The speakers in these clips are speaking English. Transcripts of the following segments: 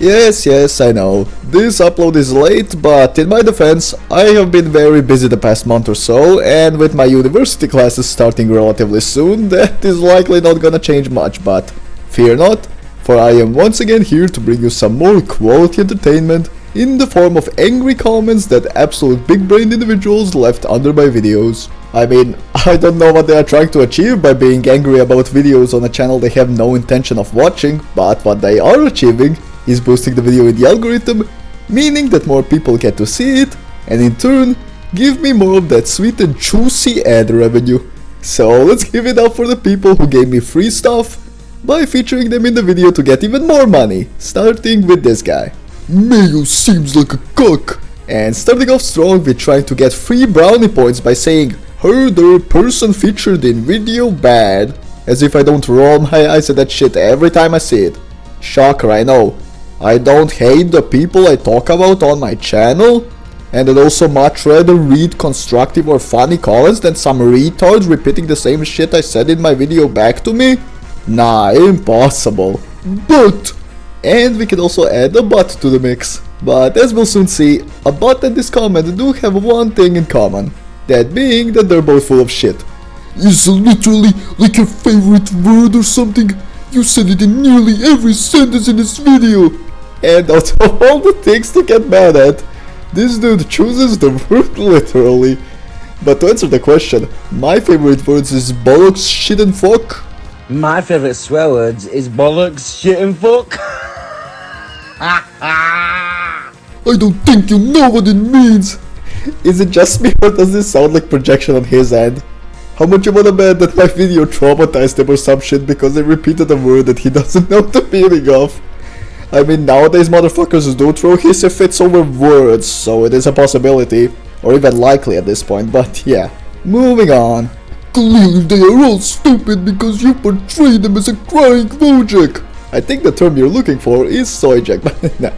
Yes, I know. This upload is late, but in my defense, I have been very busy the past month or so, and with my university classes starting relatively soon, that is likely not gonna change much, but fear not, for I am once again here to bring you some more quality entertainment in the form of angry comments that absolute big-brained individuals left under my videos. I mean, I don't know what they are trying to achieve by being angry about videos on a channel they have no intention of watching, but what they are achieving is boosting the video in the algorithm, meaning that more people get to see it, and in turn, give me more of that sweet and juicy ad revenue. So let's give it up for the people who gave me free stuff by featuring them in the video to get even more money, starting with this guy. Mayo seems like a cock. And starting off strong with trying to get free brownie points by saying, heard the person featured in video bad. As if I don't roll my eyes at that shit every time I see it. Shocker, I know. I don't hate the people I talk about on my channel, and I'd also much rather read constructive or funny comments than some retards repeating the same shit I said in my video back to me? Nah, impossible. But, and we can also add a but to the mix. But as we'll soon see, a but and this comment do have one thing in common. That being that they're both full of shit. Is literally like your favorite word or something? You said it in nearly every sentence in this video. And out of all the things to get mad at, this dude chooses the word literally. But to answer the question, my favorite words is bollocks, shit and fuck. My favorite swear words is bollocks, shit and fuck. I don't think you know what it means. Is it just me or does this sound like projection on his end? How much you wanna bet that my video traumatized him or some shit because I repeated a word that he doesn't know the meaning of? I mean, nowadays motherfuckers do throw hissy fits over words, so it is a possibility, or even likely at this point, but yeah. Moving on. Clearly they are all stupid because you portray them as a crying Wojak. I think the term you're looking for is soyjack, but nah.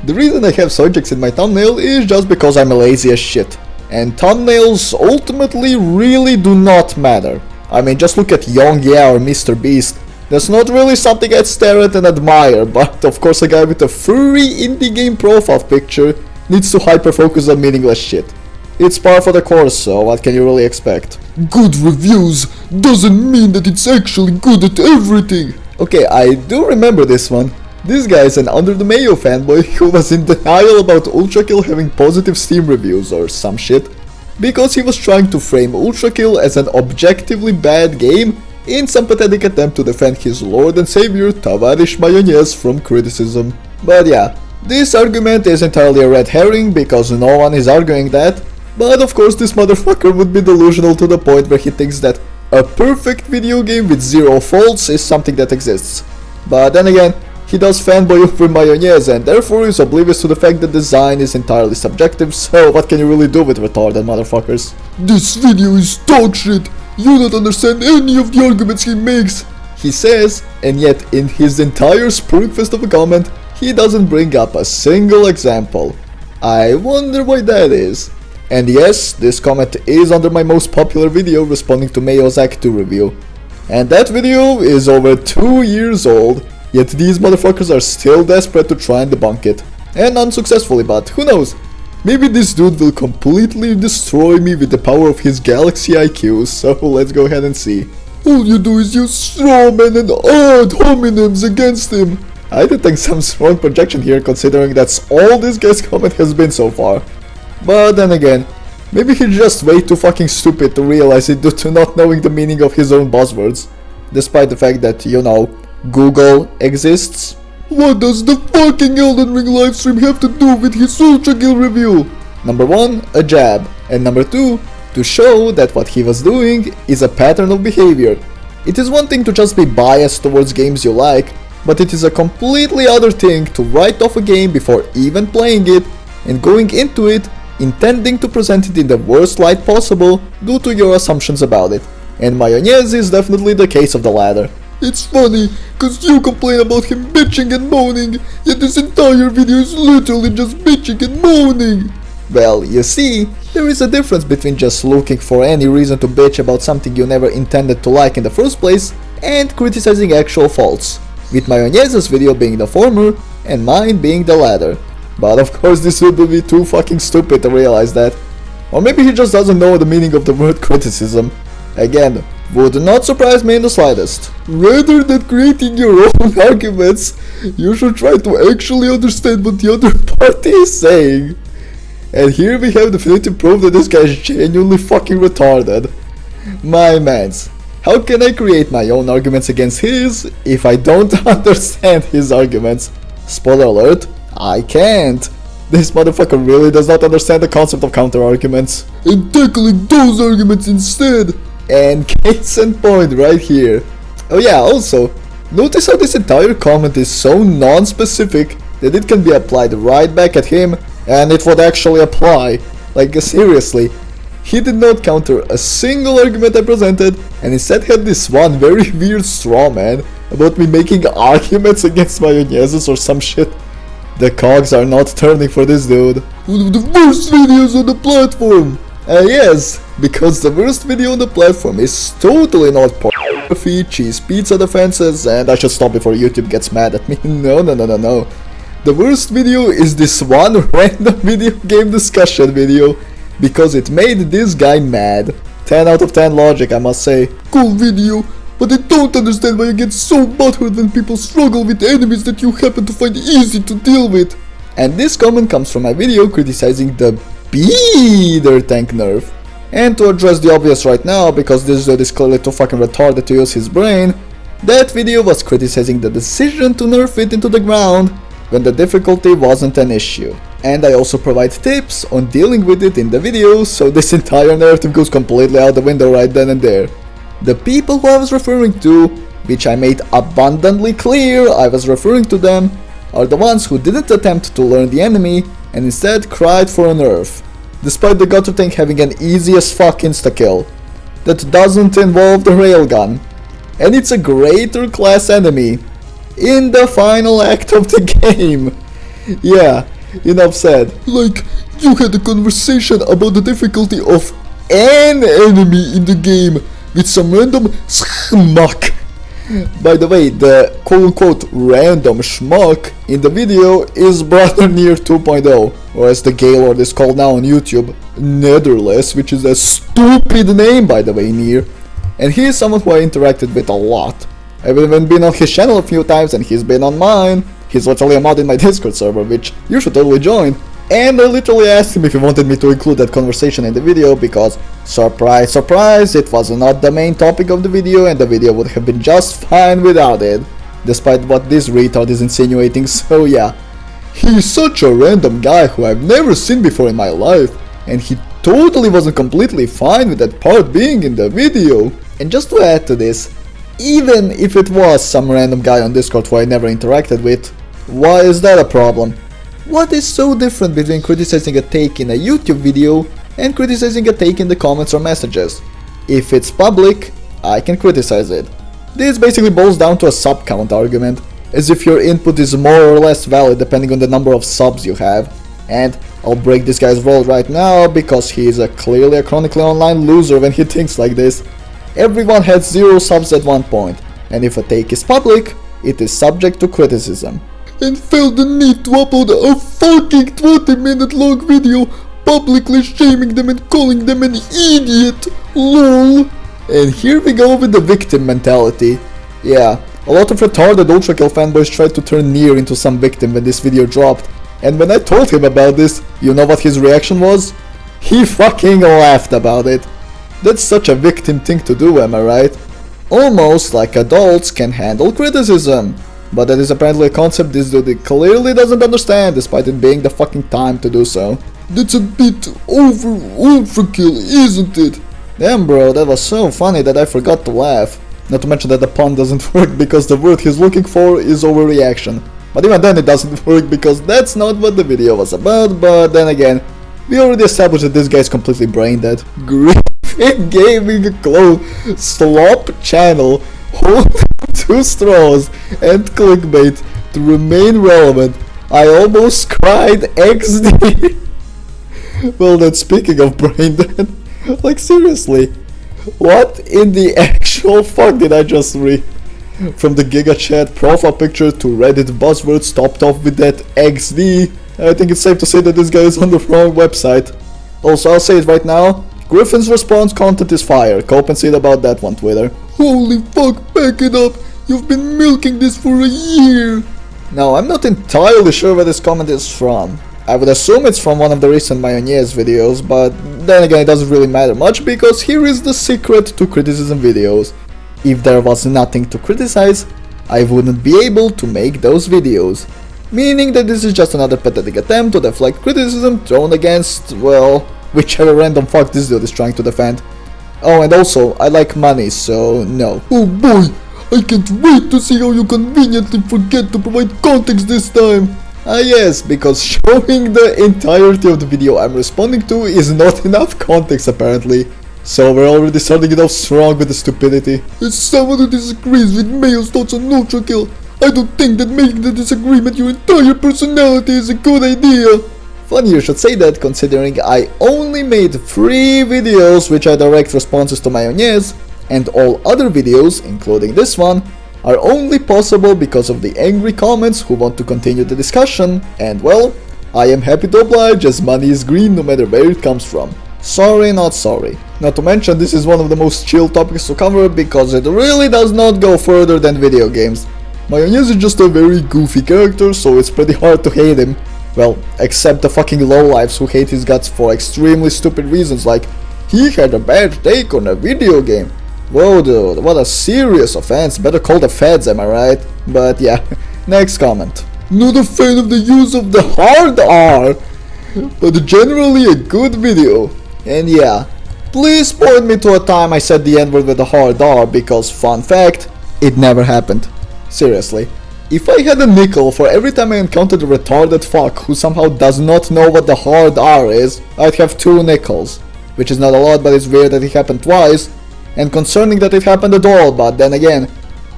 The reason I have soyjacks in my thumbnail is just because I'm lazy as shit. And thumbnails ultimately really do not matter. I mean, just look at Young Yeah or Mr. Beast. That's not really something I'd stare at and admire, but of course a guy with a furry indie game profile picture needs to hyper-focus on meaningless shit. It's par for the course, so what can you really expect? Good reviews doesn't mean that it's actually good at everything. Okay, I do remember this one. This guy is an Under The Mayo fanboy who was in denial about Ultrakill having positive Steam reviews or some shit, because he was trying to frame Ultrakill as an objectively bad game in some pathetic attempt to defend his lord and savior Tavarish Mayonez from criticism. But yeah, this argument is entirely a red herring because no one is arguing that, but of course this motherfucker would be delusional to the point where he thinks that a perfect video game with zero faults is something that exists. But then again, he does fanboy over Mayonez and therefore is oblivious to the fact that design is entirely subjective, so what can you really do with retarded motherfuckers? This video is dog shit! You don't understand any of the arguments he makes! He says, and yet in his entire spurgfest of a comment, he doesn't bring up a single example. I wonder why that is. And yes, this comment is under my most popular video responding to Mayo's Act 2 review. And that video is over 2 years old, yet these motherfuckers are still desperate to try and debunk it. And unsuccessfully, but who knows? Maybe this dude will completely destroy me with the power of his galaxy IQ, so let's go ahead and see. All you do is use straw men and odd homonyms against him. I detect some strong projection here considering that's all this guy's comment has been so far. But then again, maybe he's just way too fucking stupid to realize it due to not knowing the meaning of his own buzzwords. Despite the fact that, you know, Google exists. What does the fucking Elden Ring livestream have to do with his Ultrakill review? Number 1, a jab, and number 2, to show that what he was doing is a pattern of behavior. It is one thing to just be biased towards games you like, but it is a completely other thing to write off a game before even playing it, and going into it intending to present it in the worst light possible due to your assumptions about it. And Mayonez is definitely the case of the latter. It's funny, cause you complain about him bitching and moaning, yet this entire video is literally just bitching and moaning. Well, you see, there is a difference between just looking for any reason to bitch about something you never intended to like in the first place, and criticizing actual faults. With Mayonez's video being the former, and mine being the latter. But of course this would be too fucking stupid to realize that. Or maybe he just doesn't know the meaning of the word criticism. Again, would not surprise me in the slightest. Rather than creating your own arguments, you should try to actually understand what the other party is saying. And here we have definitive proof that this guy is genuinely fucking retarded. My mans, how can I create my own arguments against his if I don't understand his arguments? Spoiler alert, I can't. This motherfucker really does not understand the concept of counterarguments. And tackling those arguments instead. And case in point right here. Oh yeah, also, notice how this entire comment is so non-specific that it can be applied right back at him and it would actually apply. Like seriously, he did not counter a single argument I presented and instead had this one very weird straw man about me making arguments against Mayonez or some shit. The cogs are not turning for this dude. One of the worst videos on the platform! Yes, because the worst video on the platform is totally not pornography, cheese pizza defenses, and I should stop before YouTube gets mad at me. No. The worst video is this one random video game discussion video, because it made this guy mad. 10 out of 10 logic, I must say. Cool video, but I don't understand why you get so butthurt when people struggle with enemies that you happen to find easy to deal with. And this comment comes from my video criticizing the Beater tank nerf. And to address the obvious right now, because this dude is clearly too fucking retarded to use his brain, that video was criticizing the decision to nerf it into the ground when the difficulty wasn't an issue. And I also provide tips on dealing with it in the video, so this entire narrative goes completely out the window right then and there. The people who I was referring to, which I made abundantly clear I was referring to them, are the ones who didn't attempt to learn the enemy and instead cried for a nerf, despite the gutter tank having an easy as fuck insta-kill that doesn't involve the railgun, and it's a greater class enemy in the final act of the game. Yeah, enough said. Like, you had a conversation about the difficulty of an enemy in the game with some random schmuck. By the way, the quote-unquote random schmuck in the video is Brother Near 2.0, or as the Gaylord is called now on YouTube, Netherless, which is a stupid name by the way, Near. And he is someone who I interacted with a lot. I've even been on his channel a few times and he's been on mine. He's literally a mod in my Discord server, which you should totally join. And I literally asked him if he wanted me to include that conversation in the video because, surprise surprise, it was not the main topic of the video and the video would have been just fine without it, despite what this retard is insinuating, so yeah. He's such a random guy who I've never seen before in my life, and he totally wasn't completely fine with that part being in the video. And just to add to this, even if it was some random guy on Discord who I never interacted with, why is that a problem? What is so different between criticizing a take in a YouTube video and criticizing a take in the comments or messages? If it's public, I can criticize it. This basically boils down to a sub count argument, as if your input is more or less valid depending on the number of subs you have. And I'll break this guy's role right now because he is clearly a chronically online loser when he thinks like this. Everyone had 0 subs at one point, and if a take is public, it is subject to criticism. And felt the need to upload a fucking 20-minute long video publicly shaming them and calling them an idiot, lol. And here we go with the victim mentality. Yeah, a lot of retarded Ultrakill fanboys tried to turn Near into some victim when this video dropped, and when I told him about this, you know what his reaction was? He fucking laughed about it. That's such a victim thing to do, am I right? Almost like adults can handle criticism. But that is apparently a concept this dude clearly doesn't understand, despite it being the fucking time to do so. That's a bit over Ultrakill, isn't it? Damn bro, that was so funny that I forgot to laugh. Not to mention that the pun doesn't work because the word he's looking for is overreaction. But even then it doesn't work because that's not what the video was about, but then again, we already established that this guy is completely brain dead. Griffin Gaming Clone Slop Channel, hold 2 straws and clickbait to remain relevant. I almost cried XD. Well then, speaking of brain dead, like seriously, what in the actual fuck did I just read? From the GigaChat profile picture to Reddit buzzwords topped off with that XD, I think it's safe to say that this guy is on the wrong website. Also, I'll say it right now, Griffin's response content is fire. Compensate about that one, Twitter. Holy fuck, back it up! You've been milking this for a year! Now, I'm not entirely sure where this comment is from. I would assume it's from one of the recent Mayonez videos, but then again it doesn't really matter much because here is the secret to criticism videos. If there was nothing to criticize, I wouldn't be able to make those videos. Meaning that this is just another pathetic attempt to deflect criticism thrown against, well, whichever random fuck this dude is trying to defend. Oh, and also, I like money, so no. Oh boy, I can't wait to see how you conveniently forget to provide context this time. Ah yes, because showing the entirety of the video I'm responding to is not enough context apparently. So we're already starting it off strong with the stupidity. As someone who disagrees with Mayo's thoughts on Ultrakill, I don't think that making the disagreement your entire personality is a good idea. Funny you should say that, considering I only made 3 videos which are direct responses to Mayonez, and all other videos, including this one, are only possible because of the angry comments who want to continue the discussion, and well, I am happy to oblige as money is green no matter where it comes from. Sorry, not sorry. Not to mention this is one of the most chill topics to cover because it really does not go further than video games. Mayonez is just a very goofy character, so it's pretty hard to hate him. Well, except the fucking lowlifes who hate his guts for extremely stupid reasons like he had a bad take on a video game. Whoa dude, what a serious offense, better call the feds, am I right? But yeah, next comment. Not a fan of the use of the hard R, but generally a good video. And yeah, please point me to a time I said the N-word with a hard R because, fun fact, it never happened. Seriously. If I had a nickel for every time I encountered a retarded fuck who somehow does not know what the hard R is, I'd have 2 nickels. Which is not a lot, but it's weird that it happened twice. And concerning that it happened at all, but then again,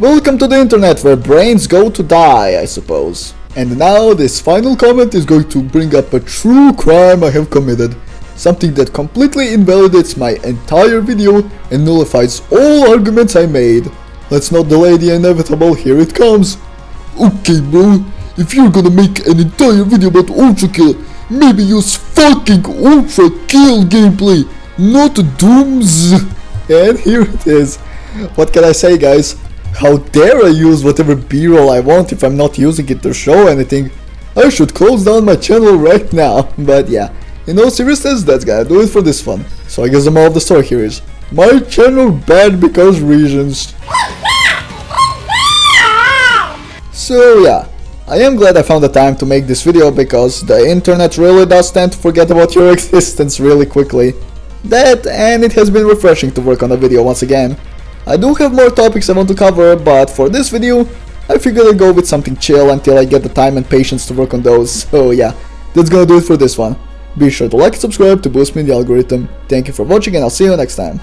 welcome to the internet where brains go to die, I suppose. And now this final comment is going to bring up a true crime I have committed. Something that completely invalidates my entire video and nullifies all arguments I made. Let's not delay the inevitable, here it comes. Okay bro, if you're gonna make an entire video about Ultrakill, maybe use fucking Ultrakill gameplay, not Dooms. And here it is. What can I say, guys? How dare I use whatever b-roll I want if I'm not using it to show anything? I should close down my channel right now. But yeah, in all seriousness, that's gonna do it for this one. So I guess the moral of the story here is my channel bad because reasons. So yeah, I am glad I found the time to make this video because the internet really does tend to forget about your existence really quickly. That, and it has been refreshing to work on a video once again. I do have more topics I want to cover, but for this video, I figured I'd go with something chill until I get the time and patience to work on those. So yeah, that's gonna do it for this one. Be sure to like and subscribe to boost me in the algorithm. Thank you for watching and I'll see you next time.